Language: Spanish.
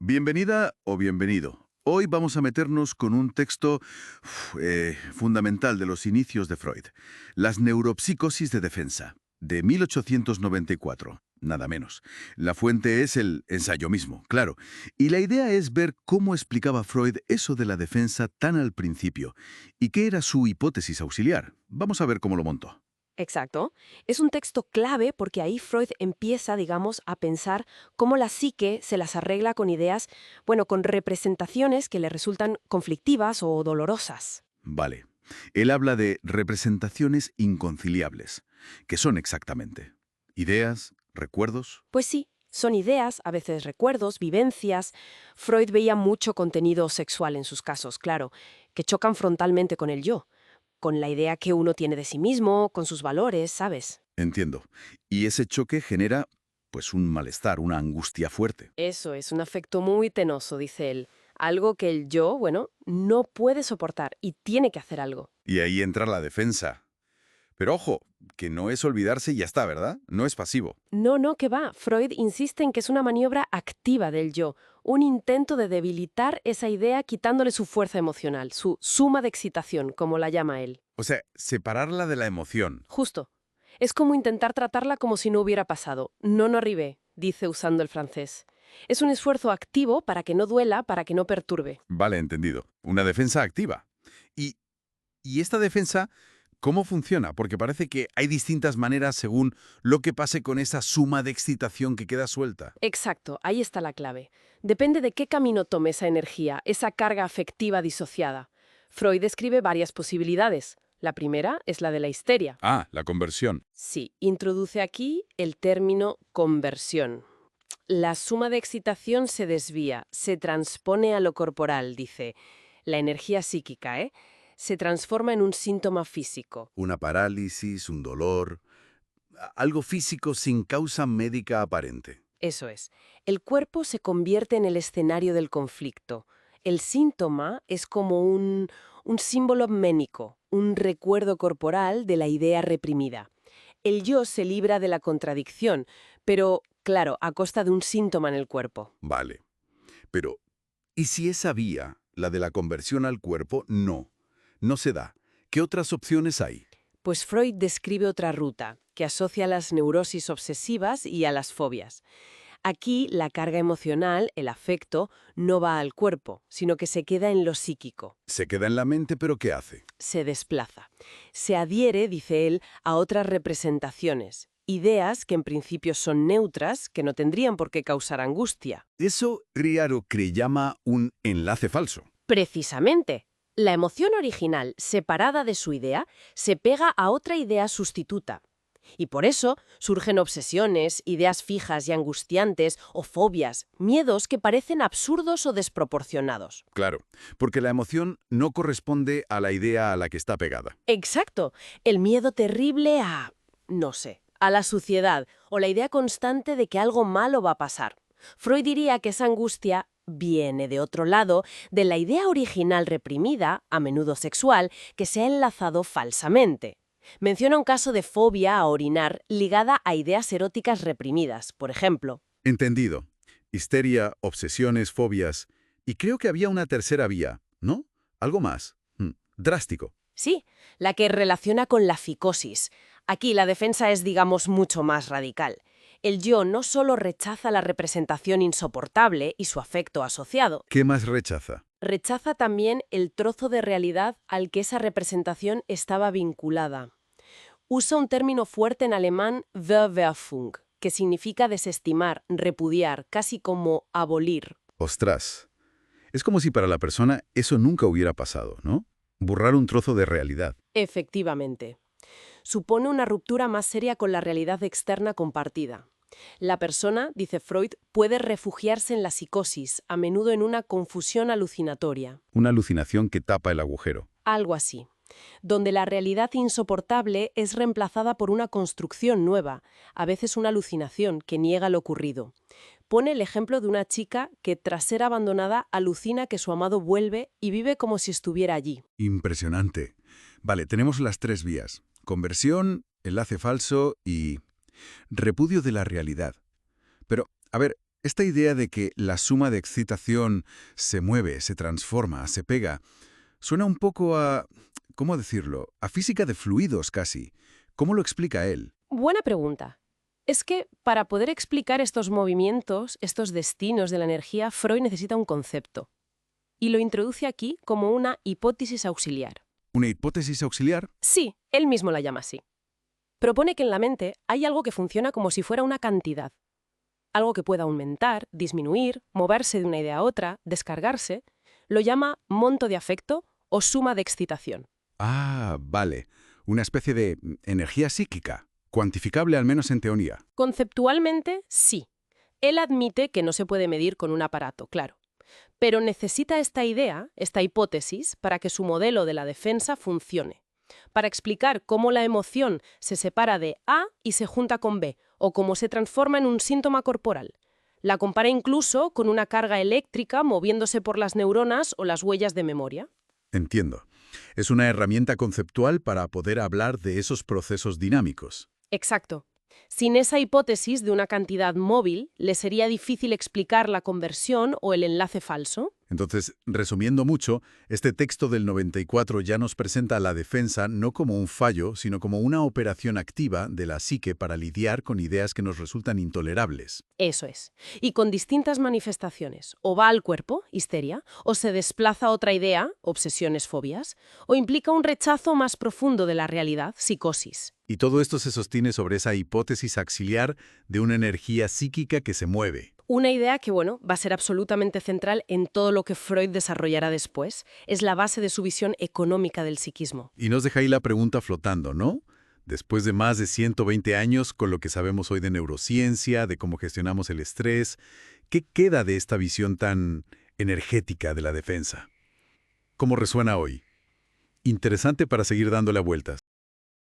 Bienvenida o bienvenido. Hoy vamos a meternos con un texto fundamental de los inicios de Freud, Las neuropsicosis de defensa, de 1894, nada menos. La fuente es el ensayo mismo, claro. Y la idea es ver cómo explicaba Freud eso de la defensa tan al principio y qué era su hipótesis auxiliar. Vamos a ver cómo lo montó. Exacto. Es un texto clave porque ahí Freud empieza, digamos, a pensar cómo la psique se las arregla con ideas, bueno, con representaciones que le resultan conflictivas o dolorosas. Vale. Él habla de representaciones inconciliables. ¿Qué son exactamente? ¿Ideas? ¿Recuerdos? Pues sí, son ideas, a veces recuerdos, vivencias. Freud veía mucho contenido sexual en sus casos, claro, que chocan frontalmente con el yo, con la idea que uno tiene de sí mismo, con sus valores, ¿sabes? Entiendo. Y ese choque genera, pues, un malestar, una angustia fuerte. Eso es un afecto muy tenoso, dice él. Algo que el yo, bueno, no puede soportar y tiene que hacer algo. Y ahí entra la defensa. Pero ojo, que no es olvidarse y ya está, ¿verdad? No es pasivo. No, no, que va. Freud insiste en que es una maniobra activa del yo, un intento de debilitar esa idea quitándole su fuerza emocional, su suma de excitación, como la llama él. O sea, separarla de la emoción. Justo. Es como intentar tratarla como si no hubiera pasado. No arribé, dice usando el francés. Es un esfuerzo activo para que no duela, para que no perturbe. Vale, entendido. Una defensa activa. Y, y esta defensa, ¿cómo funciona? Porque parece que hay distintas maneras según lo que pase con esa suma de excitación que queda suelta. Exacto, ahí está la clave. Depende de qué camino tome esa energía, esa carga afectiva disociada. Freud describe varias posibilidades. La primera es la de la histeria. Ah, la conversión. Sí, introduce aquí el término conversión. La suma de excitación se desvía, se transpone a lo corporal, dice. La energía psíquica, ¿eh? Se transforma en un síntoma físico. Una parálisis, un dolor, algo físico sin causa médica aparente. Eso es. El cuerpo se convierte en el escenario del conflicto. El síntoma es como un símbolo ménico, un recuerdo corporal de la idea reprimida. El yo se libra de la contradicción, pero, claro, a costa de un síntoma en el cuerpo. Vale. Pero, ¿y si esa vía, la de la conversión al cuerpo, no se da? ¿Qué otras opciones hay? Pues Freud describe otra ruta, que asocia las neurosis obsesivas y a las fobias. Aquí la carga emocional, el afecto, no va al cuerpo, sino que se queda en lo psíquico. Se queda en la mente, pero ¿qué hace? Se desplaza. Se adhiere, dice él, a otras representaciones, ideas que en principio son neutras, que no tendrían por qué causar angustia. Eso Riaro que llama un enlace falso. Precisamente, la emoción original, separada de su idea, se pega a otra idea sustituta. Y por eso surgen obsesiones, ideas fijas y angustiantes o fobias, miedos que parecen absurdos o desproporcionados. Claro, porque la emoción no corresponde a la idea a la que está pegada. Exacto, el miedo terrible a, no sé, a la suciedad o la idea constante de que algo malo va a pasar. Freud diría que esa angustia viene de otro lado de la idea original reprimida, a menudo sexual, que se ha enlazado falsamente. Menciona un caso de fobia a orinar ligada a ideas eróticas reprimidas, por ejemplo. Entendido. Histeria, obsesiones, fobias. Y creo que había una tercera vía, ¿no? Algo más. Drástico. Sí, la que relaciona con la psicosis. Aquí la defensa es, digamos, mucho más radical. El yo no solo rechaza la representación insoportable y su afecto asociado, ¿Qué más rechaza? rechaza también el trozo de realidad al que esa representación estaba vinculada. Usa un término fuerte en alemán, Verwerfung, que significa desestimar, repudiar, casi como abolir. Ostras. Es como si para la persona eso nunca hubiera pasado, ¿no? Borrar un trozo de realidad. Efectivamente. Supone una ruptura más seria con la realidad externa compartida. La persona, dice Freud, puede refugiarse en la psicosis, a menudo en una confusión alucinatoria. Una alucinación que tapa el agujero. Algo así, donde la realidad insoportable es reemplazada por una construcción nueva, a veces una alucinación que niega lo ocurrido. Pone el ejemplo de una chica que, tras ser abandonada, alucina que su amado vuelve y vive como si estuviera allí. Impresionante. Vale, tenemos las tres vías. Conversión, enlace falso y repudio de la realidad. Pero, a ver, Esta idea de que la suma de excitación se mueve, se transforma, se pega, suena un poco a, ¿cómo decirlo?, a física de fluidos casi. ¿Cómo lo explica él? Buena pregunta. Es que para poder explicar estos movimientos, estos destinos de la energía, Freud necesita un concepto. Y lo introduce aquí como una hipótesis auxiliar. ¿Una hipótesis auxiliar? Sí, él mismo la llama así. Propone que en la mente hay algo que funciona como si fuera una cantidad. Algo que pueda aumentar, disminuir, moverse de una idea a otra, descargarse. Lo llama monto de afecto o suma de excitación. Ah, vale. Una especie de energía psíquica, cuantificable al menos en teoría. Conceptualmente, sí. Él admite que no se puede medir con un aparato, claro. Pero necesita esta idea, esta hipótesis, para que su modelo de la defensa funcione. Para explicar cómo la emoción se separa de A y se junta con B, o cómo se transforma en un síntoma corporal. La compara incluso con una carga eléctrica moviéndose por las neuronas o las huellas de memoria. Entiendo. Es una herramienta conceptual para poder hablar de esos procesos dinámicos. Exacto. Sin esa hipótesis de una cantidad móvil, le sería difícil explicar la conversión o el enlace falso. Entonces, resumiendo mucho, este texto del 94 ya nos presenta a la defensa no como un fallo, sino como una operación activa de la psique para lidiar con ideas que nos resultan intolerables. Eso es. Y con distintas manifestaciones. O va al cuerpo, histeria, o se desplaza a otra idea, obsesiones, fobias, o implica un rechazo más profundo de la realidad, psicosis. Y todo esto se sostiene sobre esa hipótesis auxiliar de una energía psíquica que se mueve. Una idea que, va a ser absolutamente central en todo lo que Freud desarrollará después. Es la base de su visión económica del psiquismo. Y nos deja ahí la pregunta flotando, ¿no? Después de más de 120 años, con lo que sabemos hoy de neurociencia, de cómo gestionamos el estrés, ¿qué queda de esta visión tan energética de la defensa? ¿Cómo resuena hoy? Interesante para seguir dándole vueltas.